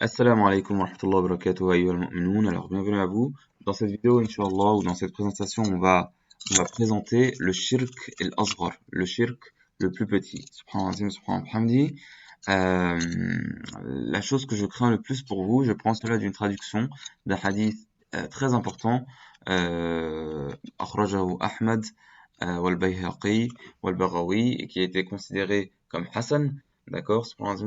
Assalamu alaikum wa rahmatullahi wa barakatuh, ayyuhal mu'minoun. Alors, bienvenue à vous. Dans cette vidéo, Inch'Allah, ou dans cette présentation, on va présenter le shirk et l'asghar, le shirk le plus petit. Subhanallah, subhanallah, hamdi. Euh, la chose que je crains le plus pour vous, je prends cela d'une traduction d'un hadith très important, akhrajahu Ahmad, wal Bayhaqi, wal Baghawi, et qui a été considéré comme Hassan. D'accord, subhanallah,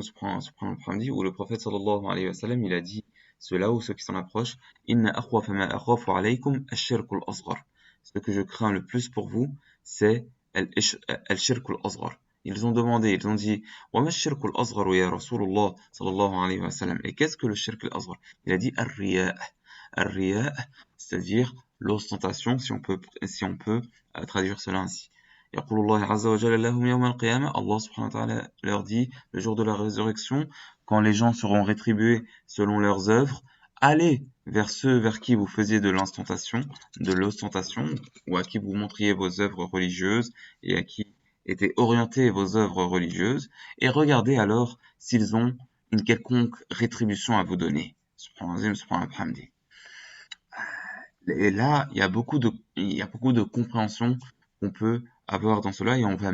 où le prophète sallallahu alayhi wa sallam, il a dit cela ou ceux qui s'en approchent, Inna akhwafa ma akhafu alaykum ash-shirk al-asghar. Ce que je crains le plus pour vous, c'est al-shirk al-asghar. Ils ont demandé, ils ont dit, wa ma ash-shirk al-asghar ya Rasulullah sallallahu alayhi wa sallam. Et qu'est-ce que le shirk al-asghar? Il a dit ar-riya. Ar-riya, c'est-à-dire l'ostentation, si on peut traduire cela ainsi. يقول الله عز وجل لهم يوم القيامة, Allah subhanahu wa ta'ala leur dit le jour de la résurrection, quand les gens seront rétribués selon leurs œuvres, allez vers ceux vers qui vous faisiez de l'ostentation, ou à qui vous montriez vos œuvres religieuses et à qui étaient orientées vos œuvres religieuses, et regardez alors s'ils ont une quelconque rétribution à vous donner. Subhanallah, subhanallah. Et là, il y a beaucoup de compréhension qu'on peut avoir dans cela et on va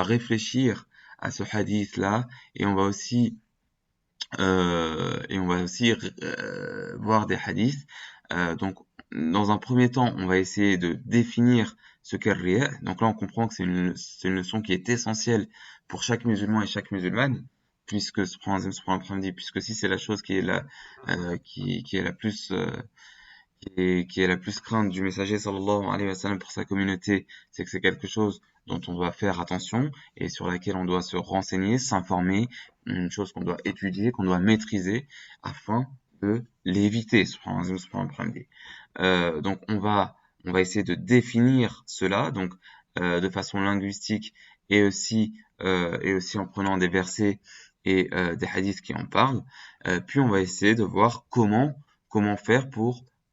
réfléchir à ce hadith-là et on va aussi voir des hadiths. Donc, dans un premier temps, on va essayer de définir ce qu'est le riya. Donc là, on comprend que c'est une leçon qui est essentielle pour chaque musulman et chaque musulmane, puisque si c'est la chose qui est la plus qui est la plus crainte du messager sallallahu alayhi wa sallam pour sa communauté, c'est que c'est quelque chose dont on doit faire attention et sur laquelle on doit se renseigner, s'informer, une chose qu'on doit étudier, qu'on doit maîtriser afin de l'éviter. Donc on va essayer de définir cela donc de façon linguistique et aussi en prenant des versets et des hadiths qui en parlent. Puis on va essayer de voir comment faire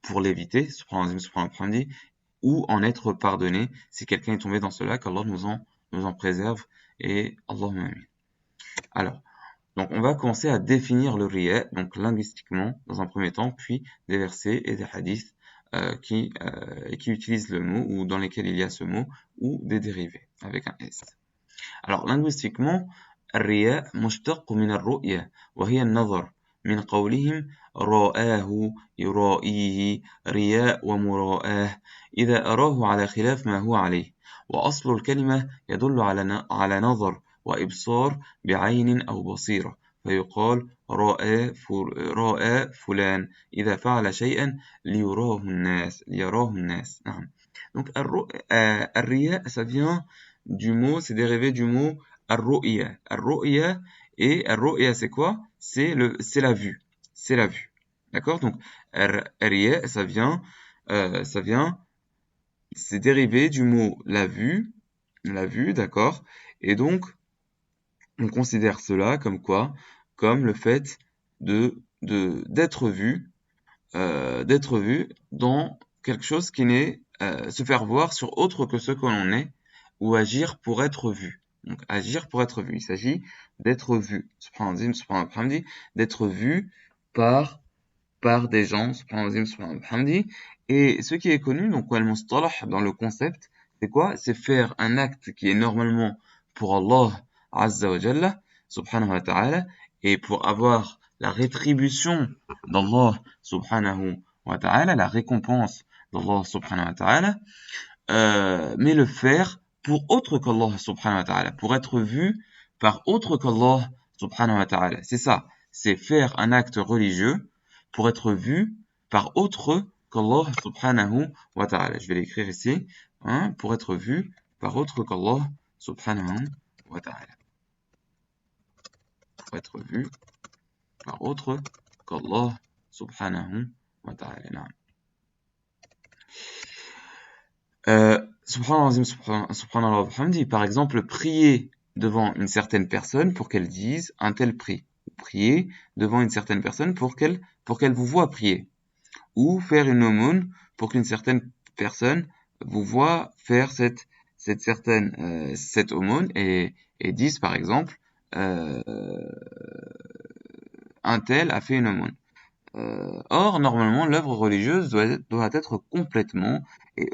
pour l'éviter, subhanallah, ou en être pardonné si quelqu'un est tombé dans cela, qu'Allah nous en préserve et Allahumma amin. Alors, donc on va commencer à définir le riya, donc linguistiquement dans un premier temps, puis des versets et des hadiths qui utilisent le mot ou dans lesquels il y a ce mot ou des dérivés avec un S. Alors linguistiquement, الرياء مشتق من الرؤية وهي النظر من قولهم رآه يرائيه رياء ومراءاه إذا أراه على خلاف ما هو عليه وأصل الكلمة يدل على نظر وإبصار بعين أو بصيرة فيقال رأى فلان إذا فعل شيئا ليراه الناس نعم. Donc الرياء ça vient du mot, c'est dérivé du mot ar-ru'ya. Ar-ru'ya, et ar-ru'ya c'est quoi? C'est la vue. C'est la vue. D'accord? Donc ar-riya c'est dérivé du mot la vue, d'accord? Et donc on considère cela comme quoi? Comme le fait d'être vu dans quelque chose qui n'est se faire voir sur autre que ce que l'on est ou agir pour être vu. Donc agir pour être vu. Il s'agit d'être vu. Subhanallah, d'être vu par des gens. Subhanallah. Et ce qui est connu, donc al-mustalah dans le concept, c'est quoi? C'est faire un acte qui est normalement pour Allah Azza wa Jalla, subhanahu wa ta'ala, et pour avoir la rétribution d'Allah subhanahu wa ta'ala, la récompense d'Allah subhanahu wa ta'ala, mais le faire pour autre qu'Allah subhanahu wa ta'ala, pour être vu par autre qu'Allah subhanahu wa ta'ala. C'est ça, c'est faire un acte religieux pour être vu par autre qu'Allah subhanahu wa ta'ala. Je vais l'écrire ici, hein, pour être vu par autre qu'Allah subhanahu wa ta'ala. Pour être vu par autre qu'Allah subhanahu wa ta'ala. Subhanallah, par exemple, prier devant une certaine personne pour qu'elle dise un tel prix. Prier devant une certaine personne pour qu'elle vous voie prier. Ou faire une aumône pour qu'une certaine personne vous voie faire cette aumône et dise par exemple un tel a fait une aumône. Or, normalement, l'œuvre religieuse doit être complètement et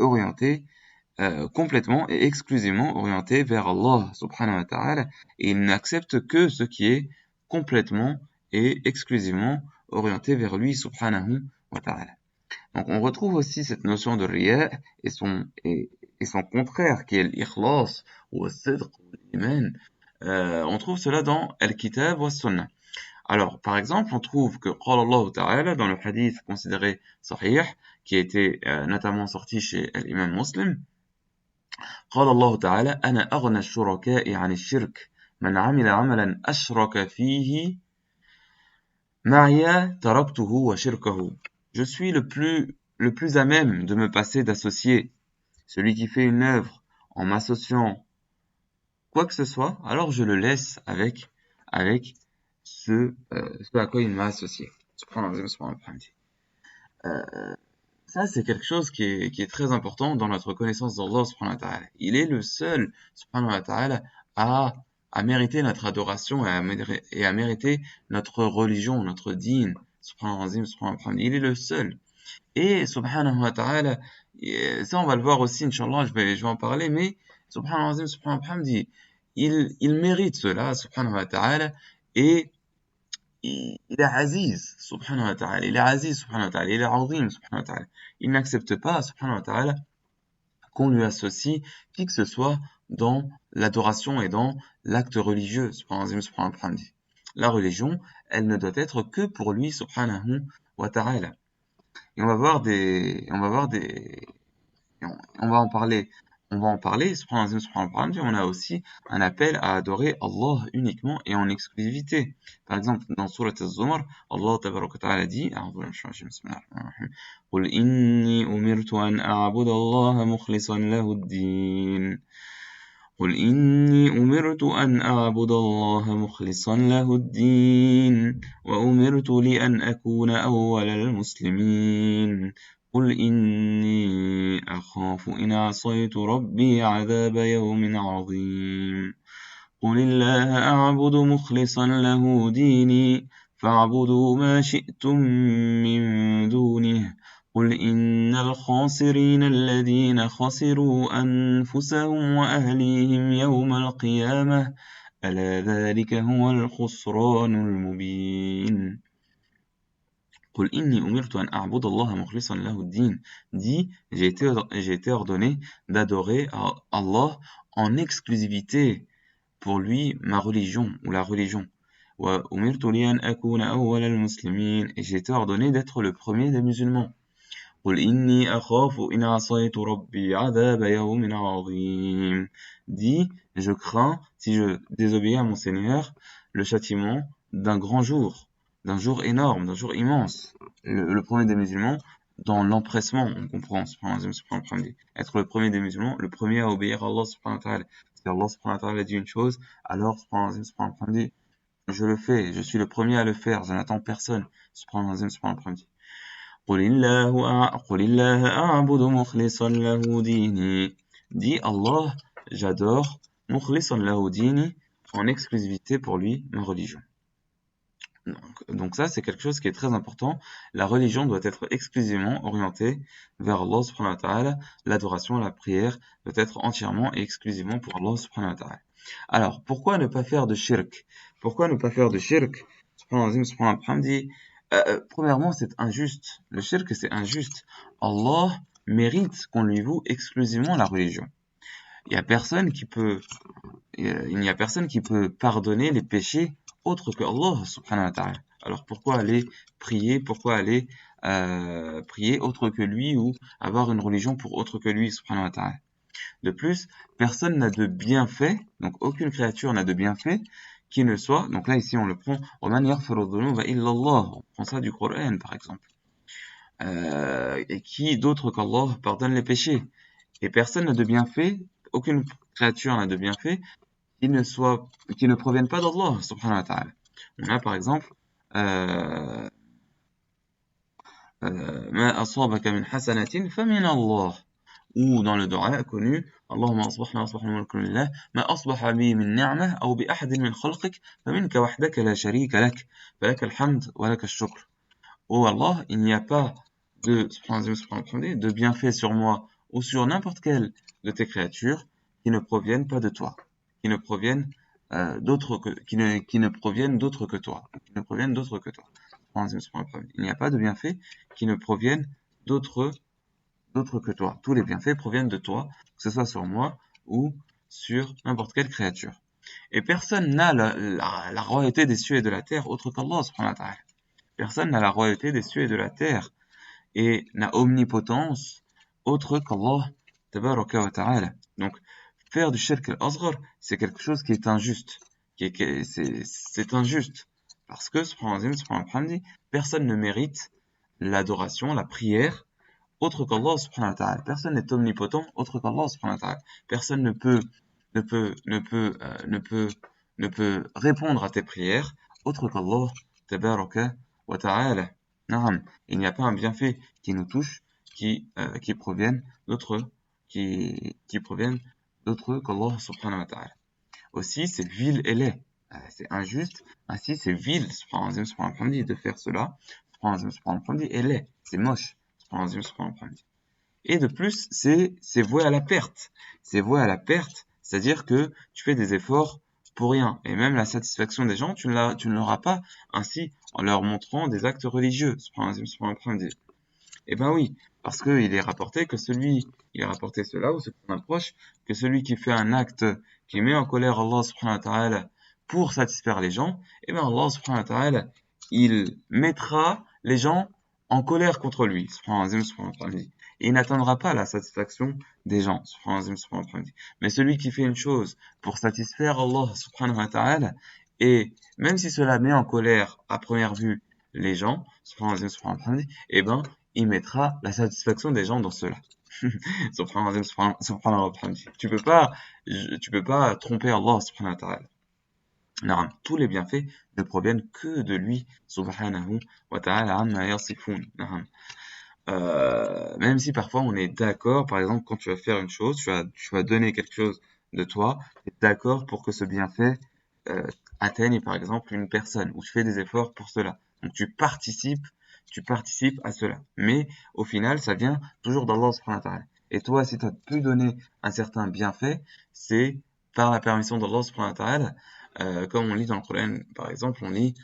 exclusivement orientée vers Allah subhanahu wa ta'ala, et il n'accepte que ce qui est complètement et exclusivement orienté vers lui subhanahu wa ta'ala. Donc on retrouve aussi cette notion de riya et son contraire qui est l'ikhlas ou al-sidq ou l'iman. On trouve cela dans Al-Kitab wa Sunnah. Alors, par exemple, on trouve que قال الله تعالى dans le hadith considéré sahih, qui a été notamment sorti chez l'imam Muslim, قال الله تعالى أنا أغنى الشركاء عن الشرك من عمل عملا أشرك فيه معي تركته وشركه. Je suis le plus à même de me passer d'associer. Celui qui fait une œuvre en m'associant quoi que ce soit, alors je le laisse avec ce à quoi il m'a associé. Ça, c'est quelque chose qui est très important dans notre connaissance d'Allah subhanahu wa ta'ala. Il est le seul subhanahu wa ta'ala à mériter notre adoration et à mériter notre religion, notre dîn. Subhanahu wa ta'ala. Il est le seul. Et subhanahu wa ta'ala, ça on va le voir aussi, Inch'Allah, je vais en parler, mais subhanahu wa ta'ala, il mérite cela, subhanahu wa ta'ala, et il est aziz, subhanahu wa ta'ala, il est aziz, subhanahu wa ta'ala, il est azim, subhanahu wa ta'ala. Il n'accepte pas, subhanahu wa ta'ala, qu'on lui associe qui que ce soit dans l'adoration et dans l'acte religieux, subhanahu wa ta'ala. La religion, elle ne doit être que pour lui, subhanahu wa ta'ala. Et on va voir on va en parler, subhanahu wa ta'ala. On a aussi un appel à adorer Allah uniquement et en exclusivité. Par exemple, dans Surat Az-Zumar, Allah tabaraka wa ta'ala dit, قل إني أمرت أن أعبد الله مخلصا له الدين. قل إني أمرت أن أعبد الله مخلصا له الدين وأمرت لأن أكون أول المسلمين قل إني أخاف إن عصيت ربي عذاب يوم عظيم قل الله أعبد مخلصا له ديني فاعبدوا ما شئتم من دونه قل إن الخاسرين الذين خسروا أنفسهم وأهليهم يوم القيامة ألا ذلك هو الخسران المبين. قل إني أمرت أن أعبد الله مخلصا له الدين. Dit, j'ai été ordonné d'adorer Allah en exclusivité pour lui ma religion ou la religion. وأمرت لأن أكون أول المسلمين. Et j'ai été ordonné d'être le premier des musulmans. قل إني أخاف إن عصيت ربي عذاب يوم عظيم. Dit, je crains, si je désobéis à mon Seigneur, le châtiment d'un grand jour, d'un jour énorme, d'un jour immense. Le premier des musulmans, dans l'empressement, on comprend, être le premier des musulmans, le premier à obéir à Allah subhanahu wa ta'ala. Si Allah subhanahu wa ta'ala dit une chose, alors je le fais, je suis le premier à le faire, je n'attends personne. قل الله أعبد مخلصا له ديني. Dit Allah, j'adore مخلصا له ديني, en exclusivité pour lui ma religion. Donc ça, c'est quelque chose qui est très important. La religion doit être exclusivement orientée vers Allah subhanahu wa ta'ala. L'adoration, la prière doit être entièrement et exclusivement pour Allah subhanahu wa ta'ala. Alors, pourquoi ne pas faire de shirk? Pourquoi ne pas faire de shirk? Premièrement, c'est injuste. Le shirk, c'est injuste. Allah mérite qu'on lui voue exclusivement la religion. Il n'y a personne qui peut pardonner les péchés autres que Allah subhanahu wa ta'ala. Alors pourquoi aller prier, prier autre que lui ou avoir une religion pour autre que lui subhanahu wa ta'ala. De plus, personne n'a de bienfait, donc aucune créature n'a de bienfait qui ne soit, donc là ici on le prend, وَمَنْ يَغْفِرُ الذُّنُوبَ إِلَّا اللَّهُ. On prend ça du Coran par exemple. Et qui d'autre qu'Allah pardonne les péchés. Et personne n'a de bienfait, aucune créature n'a de bienfait qui ne proviennent pas d'Allah subhanahu wa ta'ala. On a par exemple ما أصابك من حسنة فمن الله ou dans le dua connu, Allahumma asbahna asbahna mulku lillah, ma asbaha bi min ni'mah aw bi ahadin min khalqik, faminka wahdaka la sharika lak, falaka alhamd wa laka ash-shukr. Oh Allah, il n'y a pas de bienfait sur moi ou sur n'importe quelle de tes créatures qui ne proviennent pas de toi, qui ne proviennent qui ne proviennent d'autres que toi, qui ne proviennent d'autres que toi. Il n'y a pas de bienfaits qui ne proviennent d'autres que toi. Tous les bienfaits proviennent de toi, que ce soit sur moi ou sur n'importe quelle créature. Et personne n'a la royauté des cieux et de la terre autre qu'Allah subhanahu wa ta'ala. Personne n'a la royauté des cieux et de la terre et n'a omnipotence autre qu'Allah tabaraka wa ta'ala. Donc, faire du shirk al-asghar, c'est quelque chose qui est injuste. C'est injuste. Parce que, subhanallah, personne ne mérite l'adoration, la prière, autre qu'Allah subhanahu wa ta'ala. Personne n'est omnipotent autre qu'Allah subhanahu wa ta'ala. Personne ne peut répondre à tes prières autre qu'Allah tabaraka wa ta'ala. Naam. Il n'y a pas un bienfait qui nous touche qui proviennent d'autres qu'Allah subhanahu wa ta'ala. Aussi, c'est vil et laid. C'est injuste. Ainsi, c'est vil, subhanahu wa ta'ala, de faire cela. Subhanahu wa ta'ala, et laid. C'est moche. Subhanahu wa ta'ala. Et de plus, c'est voué à la perte. C'est voué à la perte, c'est-à-dire que tu fais des efforts pour rien. Et même la satisfaction des gens, tu ne l'auras pas ainsi en leur montrant des actes religieux. Eh ben oui, parce qu'il est rapporté il est rapporté cela, ou ce qu'on approche, que celui qui fait un acte qui met en colère Allah subhanahu wa ta'ala pour satisfaire les gens, eh ben Allah subhanahu wa ta'ala, il mettra les gens en colère contre lui, subhanahu wa ta'ala. Et il n'atteindra pas la satisfaction des gens, subhanahu wa ta'ala. Mais celui qui fait une chose pour satisfaire Allah subhanahu wa ta'ala, et même si cela met en colère à première vue les gens, subhanahu wa ta'ala, eh ben il mettra la satisfaction des gens dans cela. Subhanallah, subhanallah. Tu peux pas tromper Allah subhanahu wa ta'ala. Non, tous les bienfaits ne proviennent que de lui subhanahu wa ta'ala amma yasifun. Même si parfois on est d'accord, par exemple quand tu vas faire une chose, tu vas donner quelque chose de toi, tu es d'accord pour que ce bienfait atteigne par exemple une personne, ou tu fais des efforts pour cela. Donc tu participes à cela. Mais au final, ça vient toujours d'Allah subhanahu wa ta'ala. Et toi, si tu as pu donner un certain bienfait, c'est par la permission d'Allah subhanahu wa ta'ala. Comme on lit dans le Coran, par exemple, on lit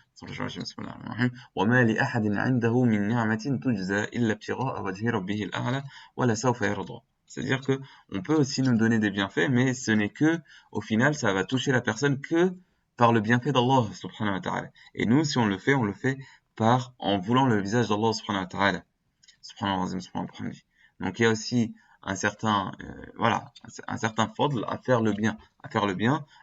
وَمَا لِأَحَدٍ عِنْدَهُ مِنْ نِعْمَةٍ تُجْزَى إِلَّا ابْتِغَاءَ وَجْهِ رَبِّهِ الْأَعْلَى وَلَسَوْفَ يَرْضَىٰ. C'est-à-dire que on peut aussi nous donner des bienfaits, mais ce n'est que, au final, ça va toucher la personne que par le bienfait d'Allah subhanahu wa ta'ala. Et nous, si on le fait en voulant le visage d'Allah subhanahu wa ta'ala. Subhanallah, subhanahu wa ta'ala. Donc il y a aussi un certain fadl à faire le bien,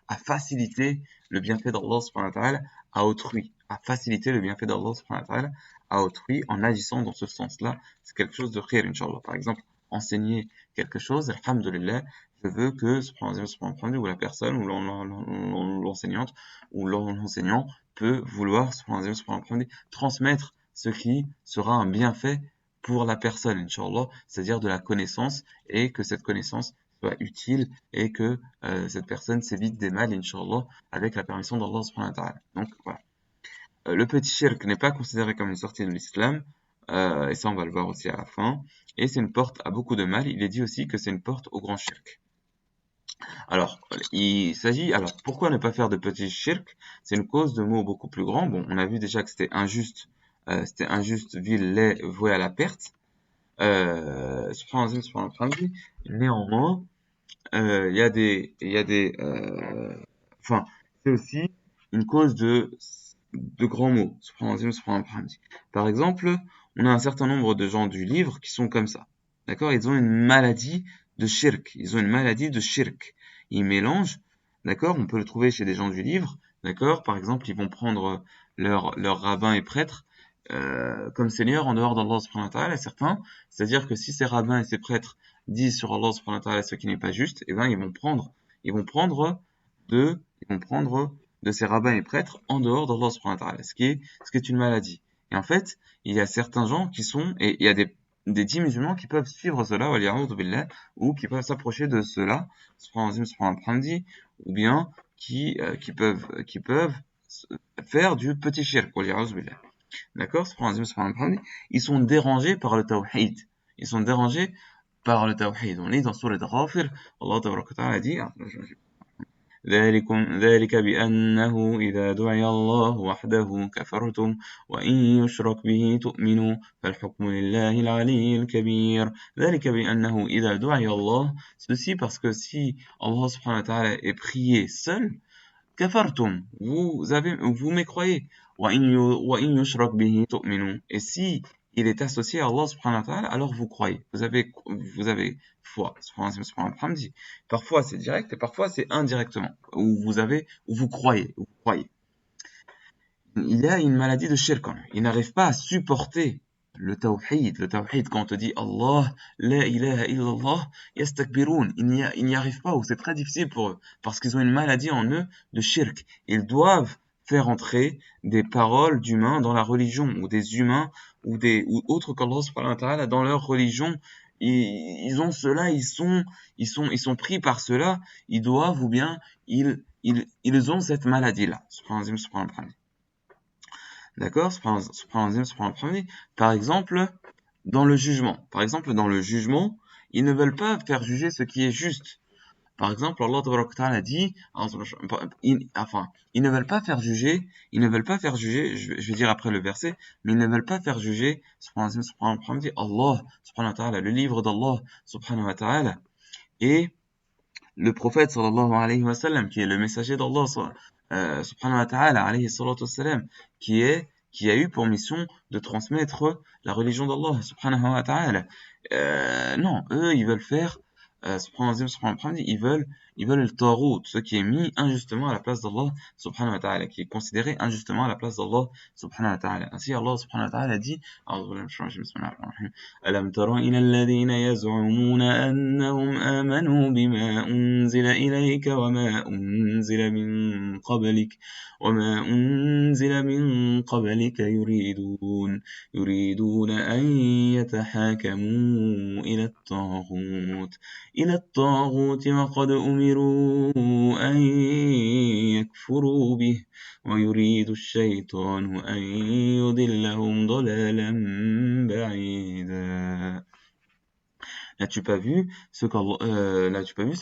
à faciliter le bienfait d'Allah subhanahu wa ta'ala à autrui, à faciliter le bienfait d'Allah subhanahu wa ta'ala à autrui en agissant dans ce sens-là. C'est quelque chose de khayr, Inch'Allah. Par exemple, enseigner quelque chose, alhamdulillah, je veux que subhanallah, ou la personne, ou l'enseignante, ou l'enseignant peut vouloir subhanallah, transmettre ce qui sera un bienfait pour la personne, Inch'Allah, c'est-à-dire de la connaissance, et que cette connaissance soit utile, et que cette personne s'évite des mal, Inch'Allah, avec la permission d'Allah subhanahu wa ta'ala. Donc voilà. Le petit shirk n'est pas considéré comme une sortie de l'islam, et ça on va le voir aussi à la fin, et c'est une porte à beaucoup de mal. Il est dit aussi que c'est une porte au grand shirk. Alors, pourquoi ne pas faire de petit shirk? C'est une cause de maux beaucoup plus grand. Bon, on a vu déjà que c'était injuste, vil, laid, voué à la perte. Néanmoins, il y a des, enfin, c'est aussi une cause de grands maux. Par exemple, on a un certain nombre de gens du livre qui sont comme ça. D'accord? Ils ont une maladie de shirk. Ils mélangent. D'accord? On peut le trouver chez des gens du livre. D'accord? Par exemple, ils vont prendre leur rabbin et prêtre comme seigneur en dehors d'Allah subhanahu wa ta'ala, certains. C'est-à-dire que si ces rabbins et ces prêtres disent sur Allah subhanahu wa ta'ala ce qui n'est pas juste, eh ben, ils vont prendre de ces rabbins et prêtres en dehors d'Allah subhanahu wa ta'ala, ce qui est une maladie. Et en fait, il y a certains gens et il y a des 10 musulmans qui peuvent suivre cela, wali'aoudhu billah, ou qui peuvent s'approcher de cela, ou bien qui peuvent faire du petit shirk, wali'aoudhu billah. D'accord? Ils sont dérangés par le tawhid. Ils sont dérangés par le tawhid. On lit dans Sourate Ghafir, Allah Tabaraka wa Ta'ala dit ذلك بأنه إذا دعي الله وحده كفرتم وإن يشرك به تؤمنوا فالحكم لله العلي الكبير ذلك بأنه إذا دعي الله ceci parce que si Allah subhanahu wa ta'ala est prié seul كفرتم vous mécroyez وإن يشرك به تؤمنوا et si il est associé à Allah subhanahu wa ta'ala, alors vous croyez. Vous avez foi. Parfois c'est direct et parfois c'est indirectement. Ou vous croyez. Il y a une maladie de shirk. Il n'arrive pas à supporter le tawhid. Le tawhid, quand on te dit Allah, la ilaha illallah, yastakbiroun. Ils n'y arrivent pas ou c'est très difficile pour eux. Parce qu'ils ont une maladie en eux de shirk. Ils doivent faire entrer des paroles d'humains dans la religion ou des humains ou autres qu'Allah subhanahu wa ta'ala dans leur religion. Ils ont cela, ils sont pris par cela, ils doivent ou bien ils ont cette maladie-là. Subhanallah. D'accord? Par exemple, dans le jugement. Ils ne veulent pas faire juger ce qui est juste. Par exemple, Allah Ta'ala dit, ils ne veulent pas faire juger, je vais dire après le verset, mais ils ne veulent pas faire juger, Allah, subhanahu wa ta'ala, le livre d'Allah, subhanahu wa ta'ala, et le prophète, sallallahu alayhi wa sallam, qui est le messager d'Allah, subhanahu wa ta'ala, alayhi salatu wassalam, qui a eu pour mission de transmettre la religion d'Allah, subhanahu wa ta'ala. Non, eux, ils veulent faire, ils veulent le tarout, ce qui est mis injustement à la place d'Allah, subhanahu wa ta'ala, qui est considéré injustement à la place d'Allah, subhanahu wa ta'ala. Ainsi, Allah, subhanahu wa ta'ala dit, ألم تر إلى الذين يزعمون أنهم آمنوا بما أنزل إليك وما أنزل من قبلك يريدون أن يتحاكموا إلى الطاغوت وقد أمروا أن يكفروا به ويريد الشيطان أن يضلهم ضلالا بعيدا. N'as-tu pas vu ceux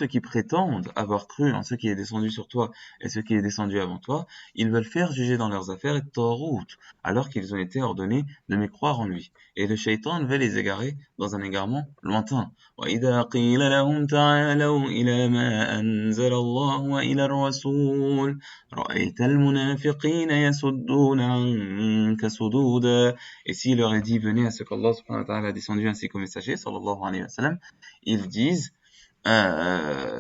qui prétendent avoir cru en ce qui est descendu sur toi et ce qui est descendu avant toi? Ils veulent faire juger dans leurs affaires et tarout, alors qu'ils ont été ordonnés de mécroire en lui. Et le shaitan veut les égarer dans un égarement lointain. وَإِذَا قِيلَ لَهُمْ تَعَالَوْا إِلَى مَا أَنزَلَ اللَّهُ وَإِلَى الرَّسُولِ رَأَيْتَ الْمُنَافِقِينَ يَصُدُّونَ عَنكَ صُدُودًا. Et s'il leur est dit, venez à ce qu'Allah subhanahu wa ta'ala a descendu ainsi qu'au messager, sallallahu alayhi wa sallam, ils disent,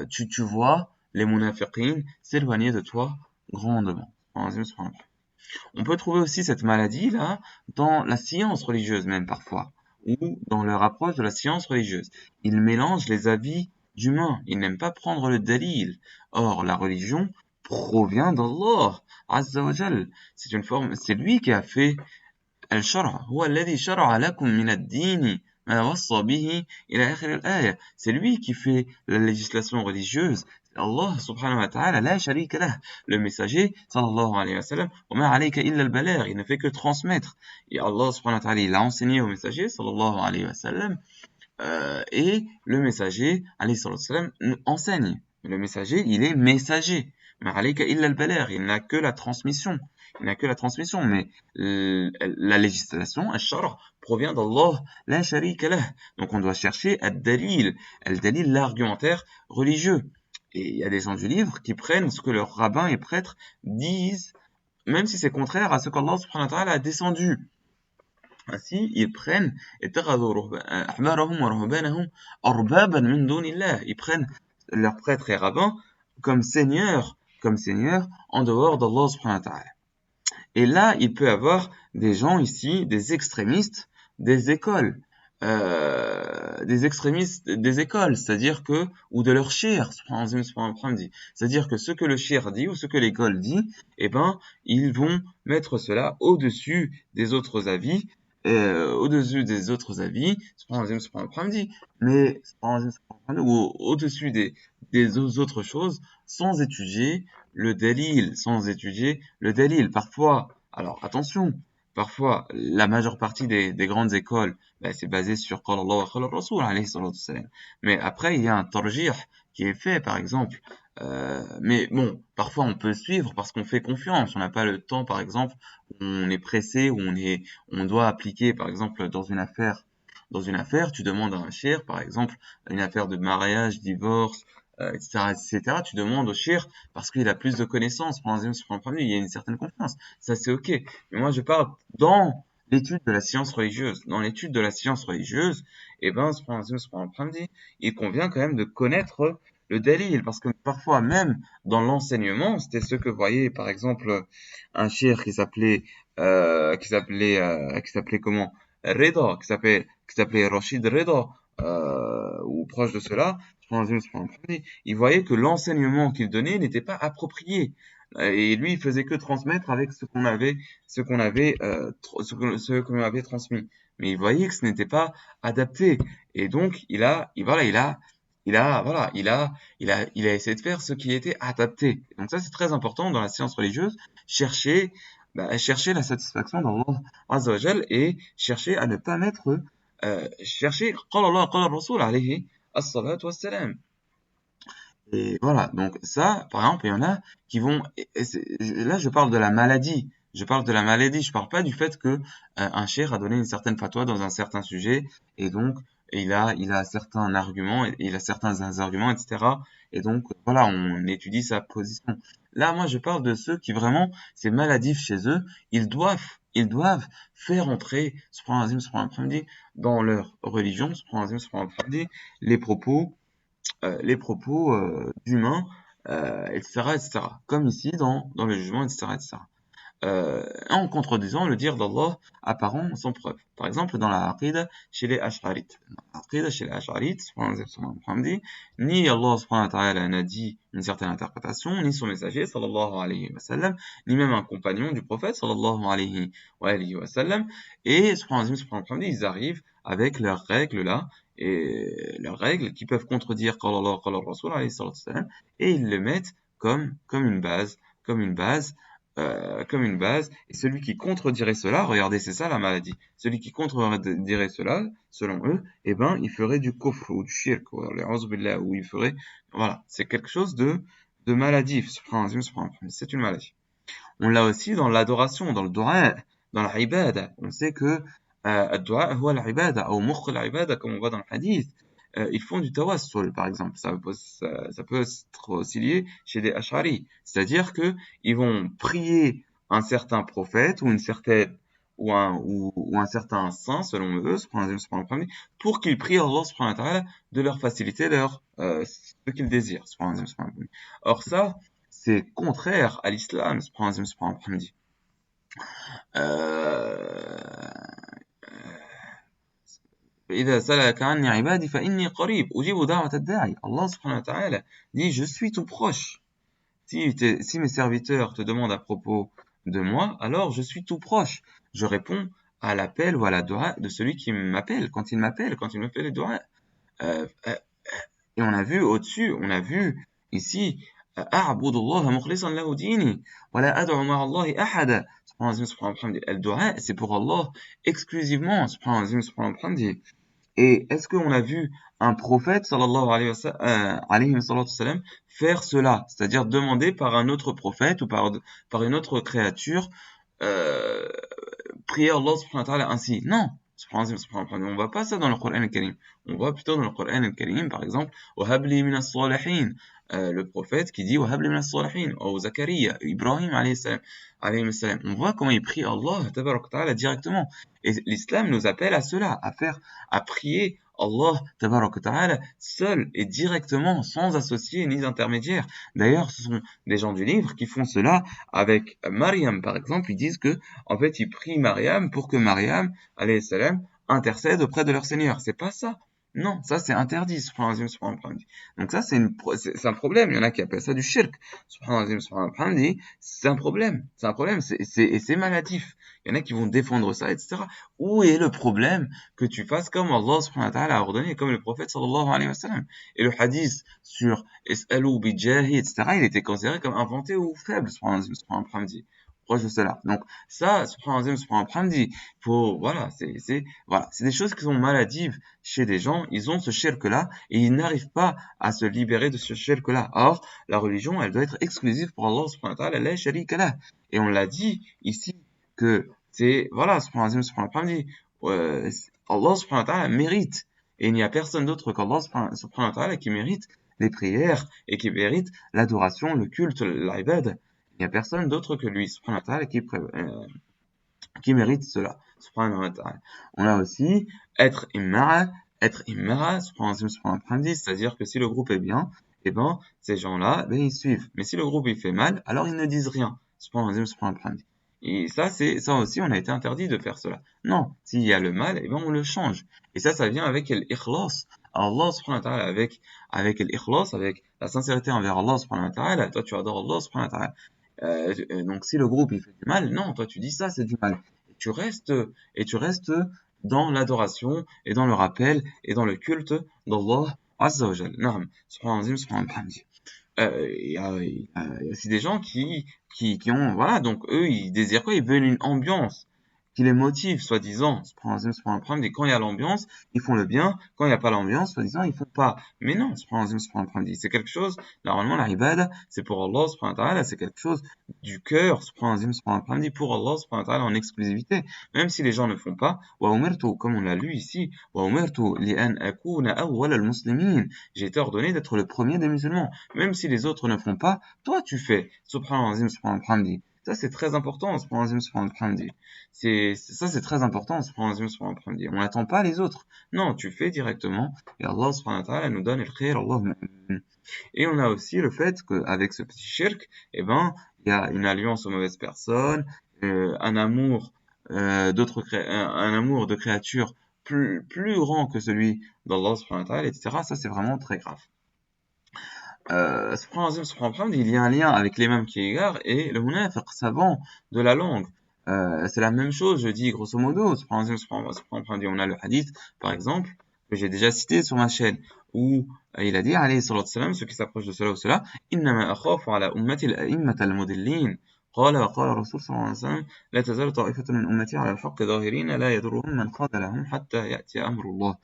tu vois les munafiqin s'éloigner de toi grandement. On peut trouver aussi cette maladie-là dans la science religieuse même parfois, ou dans leur approche de la science religieuse. Ils mélangent les avis d'humains, ils n'aiment pas prendre le dalil. Or, la religion provient d'Allah, Azza wa Jal. C'est lui qui a fait الشرع هو الذي شرع لكم من الدين ما وصى به إلى آخر الآية. C'est lui qui fait la législation religieuse. Allah subhanahu wa ta'ala la sharika lah. Le messager sallallahu alayhi wa sallam وما عليك إلا البلاغ. Il ne fait que transmettre. Et Allah subhanahu wa ta'ala il a enseigné au messager sallallahu alayhi wa sallam et le messager alayhi wa sallam enseigne. Le messager il est messager. ما عليك إلا البلاغ. Il n'a que la transmission. Mais la législation, al-shar', provient d'Allah, la sharika lah. Donc on doit chercher al-dalil, l'argumentaire religieux. Et il y a des gens du livre qui prennent ce que leurs rabbins et prêtres disent, même si c'est contraire à ce qu'Allah subhanahu wa ta'ala a descendu. Ainsi, ils prennent ils prennent leurs prêtres et rabbins comme seigneurs en dehors d'Allah subhanahu wa ta'ala. Et là, il peut y avoir des gens ici, des extrémistes, des écoles, c'est-à-dire que, ou de leur shir, c'est-à-dire que ce que le shir dit ou ce que l'école dit, eh ben, ils vont mettre cela au-dessus des autres avis, au-dessus des autres avis, subhanallah, mais subhanallah, ou au-dessus des autres choses, sans étudier le dalil. Parfois, alors attention, parfois, la majeure partie des grandes écoles, ben, c'est basé sur Qala Allah wa Qala Rasul, alayhi salatu wassalam. Mais après, il y a un tarjih qui est fait, par exemple. Mais bon, parfois on peut suivre parce qu'on fait confiance. On n'a pas le temps, par exemple, on est pressé, on doit appliquer, par exemple, dans une affaire, tu demandes à un shir, par exemple, une affaire de mariage, divorce, etc., etc., tu demandes au shir parce qu'il a plus de connaissances, sur un premier, il y a une certaine confiance. Ça, c'est ok. Mais moi, je parle dans l'étude de la science religieuse. Dans l'étude de la science religieuse, eh ben, il convient quand même de connaître le dalil, parce que parfois, même dans l'enseignement, c'était ce que voyait, par exemple, un shir qui s'appelait comment? Reda, qui s'appelait Rachid Reda, ou proche de cela, il voyait que l'enseignement qu'il donnait n'était pas approprié. Et lui, il faisait que transmettre avec ce qu'on avait transmis. Mais il voyait que ce n'était pas adapté. Et donc, il a essayé de faire ce qui était adapté. Donc ça, c'est très important dans la science religieuse. Chercher, chercher la satisfaction d'Allah Azza wa Jal et chercher à ne pas mettre, chercher, قال الله قال الرسول عليه الصلاة والسلام. Et voilà, donc ça, par exemple, il y en a qui vont. Là, je parle de la maladie. Je parle de la maladie. Je parle pas du fait que un cheikh a donné une certaine fatwa dans un certain sujet et donc il a certains arguments, il a certains arguments, etc. Et donc voilà, on étudie sa position. Là, moi, je parle de ceux qui vraiment, c'est maladif chez eux. Ils doivent faire entrer, subhanallah, dans leur religion, subhanallah, les propos d'humains, etc., etc. Comme ici dans le jugement, etc., etc. En contredisant le dire d'Allah apparent sans preuve. Par exemple, dans la Aqida chez les Ash'arites. Dans la Aqida chez les Ash'arites, ni Allah subhanahu wa ta'ala n'a dit une certaine interprétation, ni son messager, sallallahu alayhi wa sallam, ni même un compagnon du prophète, sallallahu alayhi wa sallam. Et subhanahu wa ta'ala, ils arrivent avec leurs règles là, et leurs règles qui peuvent contredire qala Allah, qala Rasul, alayhi salatu wa sallam, et ils le mettent comme une base, comme une base et celui qui contredirait cela, regardez, c'est ça la maladie, celui qui contredirait cela, selon eux, eh ben, il ferait du kufr ou du shirk, ou il ferait, voilà, c'est quelque chose de maladif, c'est une maladie. On l'a aussi dans l'adoration, dans le dua, dans la ibada. On sait que الدعاء هو العبادة أو مخ العبادة comme on voit dans le hadith. Ils font du tawassul, par exemple. Ça peut être aussi lié chez les Ash'ari. C'est-à-dire que ils vont prier un certain prophète ou une certaine ou un certain saint, selon eux, pour qu'ils prient Allah subhanahu wa ta'ala de leur faciliter ce qu'ils désirent. Or ça, c'est contraire à l'islam. فإذا سألك عني عبادي فإني قريب أجيب دعوة الداعي. Allah subhanahu wa ta'ala dit je suis tout proche. Si mes serviteurs te demandent à propos de moi, alors je suis tout proche. Je réponds à l'appel ou à la dua de celui qui m'appelle, quand il me fait les doigts. Et on a vu au-dessus, on a vu ici, أعبد الله مخلصا له ديني ولا أدعو مع الله أحدا. Le dua, c'est pour Allah exclusivement. Et est-ce qu'on a vu un prophète, sallallahu alayhi wa sallam, faire cela? C'est-à-dire demander par un autre prophète ou par une autre créature, prier Allah subhanahu wa ta'ala ainsi? Non. On voit pas ça dans le Coran al-Karim. On voit plutôt dans le Coran al-Karim, par exemple, وَهَبْ لِي مِنَ الصَّالِحِينَ, le prophète qui dit وَهَبْ لِي مِنَ الصَّالِحِينَ, ou Zakaria, Ibrahim alayhi salam. On voit comment il prie Allah tabarak wa ta'ala directement. Et l'islam nous appelle à cela, à prier Allah tabarak wa ta'ala seul et directement, sans associer ni intermédiaire. D'ailleurs, ce sont des gens du livre qui font cela avec Mariam, par exemple. Ils disent que, en fait, ils prient Mariam pour que Mariam, alayhi salam, intercède auprès de leur Seigneur. C'est pas ça. Non, ça c'est interdit, subhanallah, subhanallah. Donc ça c'est un problème, il y en a qui appellent ça du shirk. Subhanallah, subhanallah, c'est un problème, et c'est maladif. Il y en a qui vont défendre ça, etc. Où est le problème que tu fasses comme Allah subhanahu wa ta'ala a ordonné, comme le prophète sallallahu alayhi wa sallam? Et le hadith sur Is'alou bi jahi, etc., il était considéré comme inventé ou faible, subhanallah, subhanallah. Proche de cela. Donc ça, subhanallah, subhanallah, voilà, voilà, c'est des choses qui sont maladives chez des gens, ils ont ce shirk-là et ils n'arrivent pas à se libérer de ce shirk-là. Or, la religion, elle doit être exclusive pour Allah subhanahu wa ta'ala, la sharika lah. Et on l'a dit ici que c'est, voilà, subhanahu wa ta'ala dit, Allah subhanahu wa ta'ala mérite. Et il n'y a personne d'autre qu'Allah subhanahu wa ta'ala qui mérite les prières et qui mérite l'adoration, le culte, l'ibad. Il n'y a personne d'autre que lui, subhanahu wa ta'ala, qui mérite cela, subhanahu wa ta'ala. On a aussi être imma'a, subhanahu wa ta'ala, c'est-à-dire que si le groupe est bien, eh ben, ces gens-là, ben, ils suivent. Mais si le groupe il fait mal, alors ils ne disent rien, subhanahu wa ta'ala. Et ça aussi, on a été interdit de faire cela. Non, s'il y a le mal, eh ben, on le change. Et ça vient avec l'ikhlas. Allah subhanahu wa ta'ala, avec l'ikhlas, avec la sincérité envers Allah subhanahu wa ta'ala, toi tu adores Allah subhanahu wa ta'ala. Donc si le groupe il fait du mal, non, toi tu dis ça c'est du mal. Et tu restes dans l'adoration et dans le rappel et dans le culte d'Allah Azza wa Jal. Naam. Subhanallah, subhanallah. Il y a aussi des gens qui ont, voilà, donc eux, ils désirent quoi? Ils veulent une ambiance qui les motive, soi-disant. Subhanallah, et quand il y a l'ambiance, ils font le bien. Quand il n'y a pas l'ambiance, soi-disant, ils font pas. Mais non, subhanallah, c'est quelque chose, normalement, la ibada, c'est pour Allah, subhanallah, c'est quelque chose du cœur, subhanallah, pour Allah, subhanallah, en exclusivité. Même si les gens ne font pas, wa umirtu, comme on l'a lu ici, wa umirtu li an akuna awwal al-muslimin. J'ai été ordonné d'être le premier des musulmans. Même si les autres ne font pas, toi tu fais. Subhanallah, subhanallah. Ça c'est très important, subhanallah, subhanallah. Ça c'est très important, subhanallah, subhanallah. On n'attend pas les autres. Non, tu fais directement. Et Allah subhanahu wa ta'ala nous donne le khayr, Allahumma amin. Et on a aussi le fait qu'avec ce petit shirk, eh ben, il y a une alliance aux mauvaises personnes, un amour un amour de créatures plus grand que celui d'Allah subhanahu wa ta'ala, etc. Ça, c'est vraiment très grave. Subhanallah, il y a un lien avec l'imam qui égare et le munafiq savant de la langue. C'est la même chose, je dis grosso modo. Subhanallah, on a le hadith, par exemple, que j'ai déjà cité sur ma chaîne, où il a dit, alayhi salatu wassalam, ceux qui s'approchent de cela ou cela, innama akhafu ala ummati al-a'immat al-mudillin. قال وقال الرسول صلى الله عليه وسلم لا تزال طائفة من أمتي على الحق ظاهرين لا يضرهم من خذلهم حتى يأتي أمر الله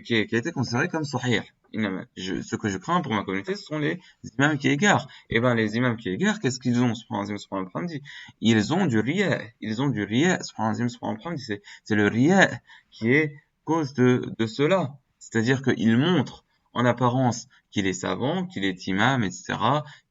qui a été considéré comme sahih. Ce que je crains pour ma communauté, ce sont les imams qui égarent. Et ben, les imams qui égarent, qu'est-ce qu'ils ont? Ils ont du riya. Ils ont du riya. C'est le riya qui est cause de cela. C'est-à-dire qu'il montre en apparence qu'il est savant, qu'il est imam, etc.,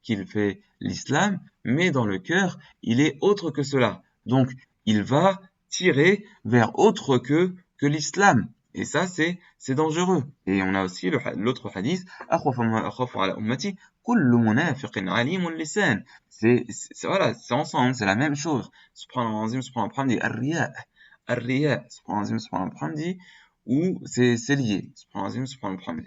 qu'il fait l'islam, mais dans le cœur, il est autre que cela. Donc, il va tirer vers autre que l'islam. Et ça, c'est dangereux. Et on a aussi l'autre hadith, voilà, c'est ensemble, c'est la même chose. Subhanallah, ar-riya, subhanallah, ou c'est lié. Subhanallah.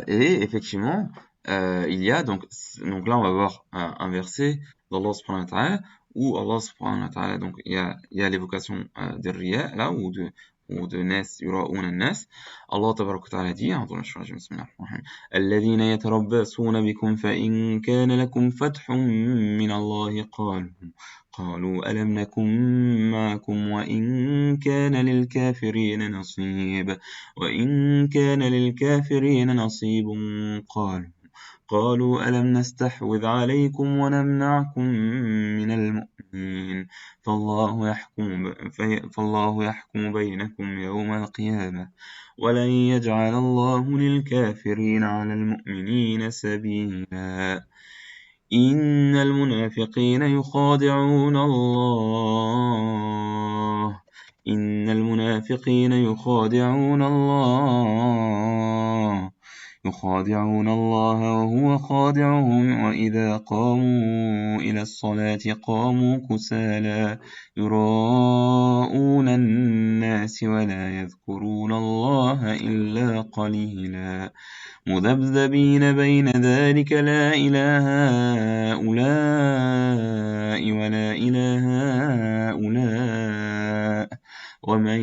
Et effectivement, il y a donc là on va voir un verset d'Allah subhanahu wa ta'ala où Allah subhanahu wa ta'ala donc il y a l'évocation de riya là ou de nas yura'una an-nas. Allah tabaraka wa ta'ala dit dans le surah bismillahir rahmanir rahim الذين يتربصون بكم فإن كان لكم فتح من الله قالوا ألم نكن معكم وإن كان للكافرين نصيب وإن كان للكافرين نصيب قالوا ألم نستحوذ عليكم ونمنعكم من المؤمنين فالله يحكم بينكم يوم القيامة ولن يجعل الله للكافرين على المؤمنين سبيلا. إن المنافقين يخادعون الله إن المنافقين يخادعون الله وهو خادعهم وإذا قاموا إلى الصلاة قاموا كسالى يراءون الناس ولا يذكرون الله إلا قليلا مذبذبين بين ذلك لا إله هؤلاء ولا إله هؤلاء ومن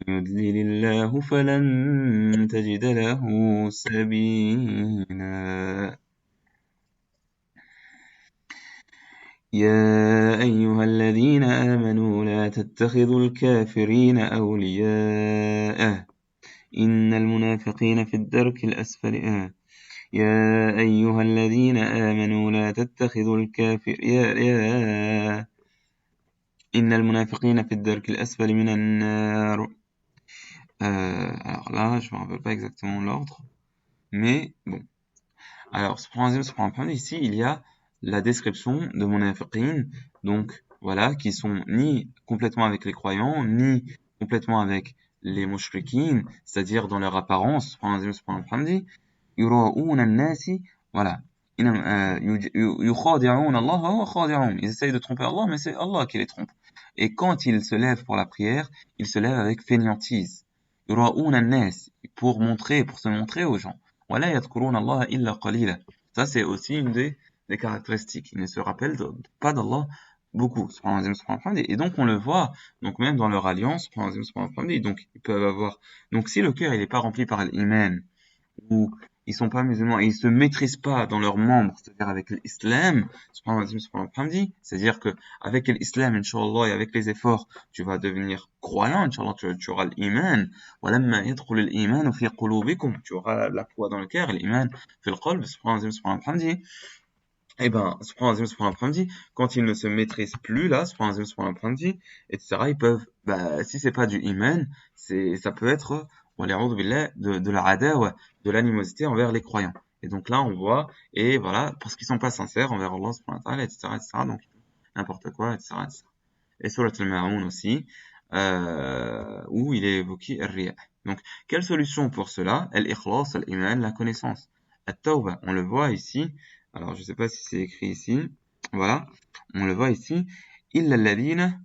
يضلل الله فلن تجد له سبيلا يا أيها الذين آمنوا لا تتخذوا الكافرين أولياء إن المنافقين في الدرك الأسفل يا أيها الذين آمنوا لا تتخذوا الكافر إن المنافقين في الدرك الأسفل من النار. Alors là, je me rappelle pas exactement l'ordre, mais bon. Alors, subhanallah, ici, il y a la description de munafiqin, donc voilà, qui sont ni complètement avec les croyants, ni complètement avec les mushrikin, c'est-à-dire dans leur apparence, subhanallah, yura'una an-nasi, voilà. Yukhadi'una Allah wa huwa khadi'uhum. Ils essayent de tromper Allah, mais c'est Allah qui les trompe. Et quand ils se lèvent pour la prière, ils se lèvent avec fainéantise. Yura'una an-nas, pour se montrer aux gens. Wa la yadhkuruna Allah illa qalila. Ça, c'est aussi une des caractéristiques. Ils ne se rappellent pas d'Allah beaucoup. Et donc, on le voit, donc même dans leur alliance, donc, ils peuvent avoir, donc si le cœur, il n'est pas rempli par l'iman, ou ils sont pas musulmans et ils se maîtrisent pas dans leurs membres, c'est-à-dire avec l'islam, c'est-à-dire que avec l'islam, Inch'Allah, et avec les efforts, tu vas devenir croyant, Inch'Allah, tu auras l'iman. وَلَمَّا يَدْخُلُ الْإِيمَانُ فِي قُلُوبِكُم, tu auras la foi dans le cœur, l'iman في القلب, et ben, quand ils ne se maîtrisent plus, là, etc., ils peuvent, bah, si c'est pas du iman, ça peut être, de la adawa, de l'animosité envers les croyants. Et donc là, on voit, et voilà, parce qu'ils sont pas sincères envers Allah, etc., donc, n'importe quoi, etc. Et surat al-Ma'un aussi, où il est évoqué al-Riya. Donc, quelle solution pour cela? Al-Ikhlas, al-Iman, la connaissance. At-Tawbah, on le voit ici, alors je sais pas si c'est écrit ici, voilà, on le voit ici, إلا الذين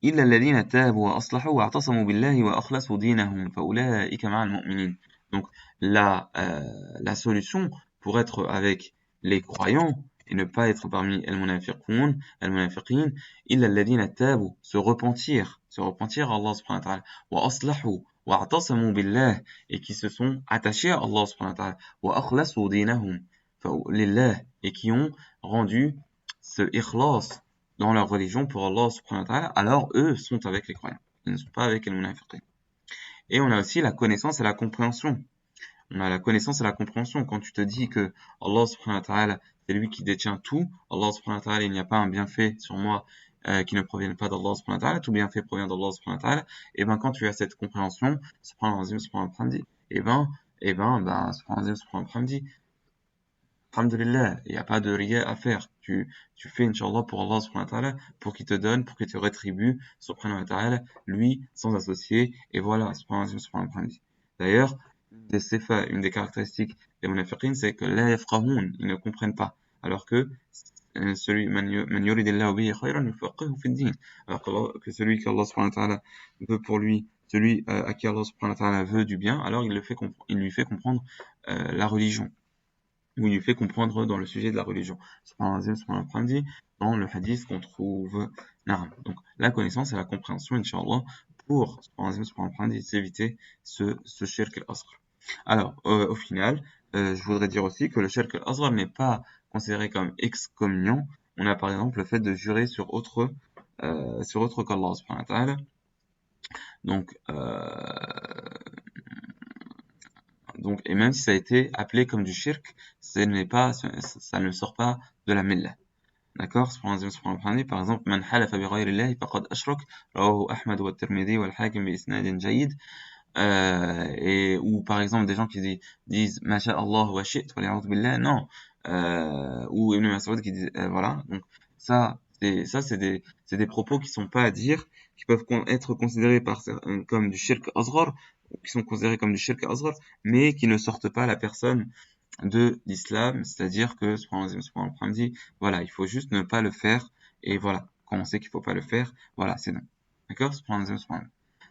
إلا الذين تابوا وأصلحوا واعتصموا بالله وأخلصوا دينهم فأولئك مع المؤمنين. Donc la solution pour être avec les croyants et ne pas être parmi al-munafiqin, إلا الذين تابوا, se repentir à Allah subhanahu wa ta'ala, وأصلحوا واعتصموا بالله, et qui se sont attachés à Allah subhanahu wa ta'ala, وأخلصوا دينهم لله, et qui ont rendu ce ikhlas dans leur religion pour Allah subhanahu wa ta'ala, alors eux sont avec les croyants. Ils ne sont pas avec les munafiqin. Et on a aussi la connaissance et la compréhension. On a la connaissance et la compréhension. Quand tu te dis que Allah subhanahu wa ta'ala, c'est lui qui détient tout, Allah subhanahu wa ta'ala, il n'y a pas un bienfait sur moi qui ne provienne pas d'Allah subhanahu wa ta'ala, tout bienfait provient d'Allah subhanahu wa ta'ala, et ben quand tu as cette compréhension, subhanahu wa ta'ala, subhanahu wa ta'ala, alhamdulillah, il n'y a pas de riya à faire. Tu fais, Inch'Allah, pour Allah subhanahu wa ta'ala, pour qu'il te donne, pour qu'il te rétribue, subhanahu wa ta'ala, lui, sans associer, et voilà, subhanahu wa ta'ala. D'ailleurs, une des caractéristiques des munafiqin, c'est que la yafqahun, ils ne comprennent pas. Alors que man yuridillahu bihi khayran yufaqihu fi din. Alors que celui qu'Allah subhanahu wa ta'ala veut pour lui, celui à qui Allah subhanahu wa ta'ala veut du bien, alors il lui fait comprendre la religion, où il lui fait comprendre dans le sujet de la religion. Dans le hadith qu'on trouve. Donc, la connaissance et la compréhension, Inch'Allah, pour éviter ce shirk al-asghar. Alors, au final, je voudrais dire aussi que le shirk al-asghar n'est pas considéré comme excommuniant. On a par exemple le fait de jurer sur autre qu'Allah subhanahu wa ta'ala. Donc, et même si ça a été appelé comme du shirk, ça ne sort pas de la millah. D'accord? Par exemple, man halafa bi ghayri Allah faqad ashrak, rawahu Ahmad wa Tirmidhi wal Hakim bi isnadin jayyid. Ou par exemple des gens qui disent ma sha Allah wa shi'ta wa li'udhu billah, non, ou Ibn Mas'ud qui dit, voilà. Donc c'est des propos qui sont pas à dire, qui peuvent être considérés comme du shirk asghar, ou qui sont considérés comme du shirk asghar, mais qui ne sortent pas la personne de l'islam, c'est-à-dire que subhanallah, le dit, voilà, il faut juste ne pas le faire, et voilà, quand on sait qu'il faut pas le faire, voilà, c'est non. D'accord? Subhanallah.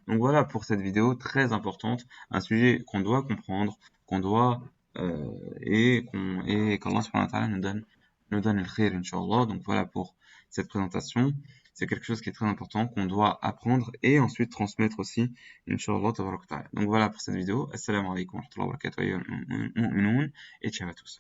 Donc voilà pour cette vidéo très importante, un sujet qu'on doit comprendre, qu'on doit et qu'Allah subhanahu wa ta'ala nous donne le khir, Inch'Allah. Donc voilà pour cette présentation. C'est quelque chose qui est très important, qu'on doit apprendre et ensuite transmettre aussi, Inch'Allah, tabarak wa ta'ala. Donc voilà pour cette vidéo. Assalamu alaikum wa rahmatullahi wa barakatuh, et ciao à tous.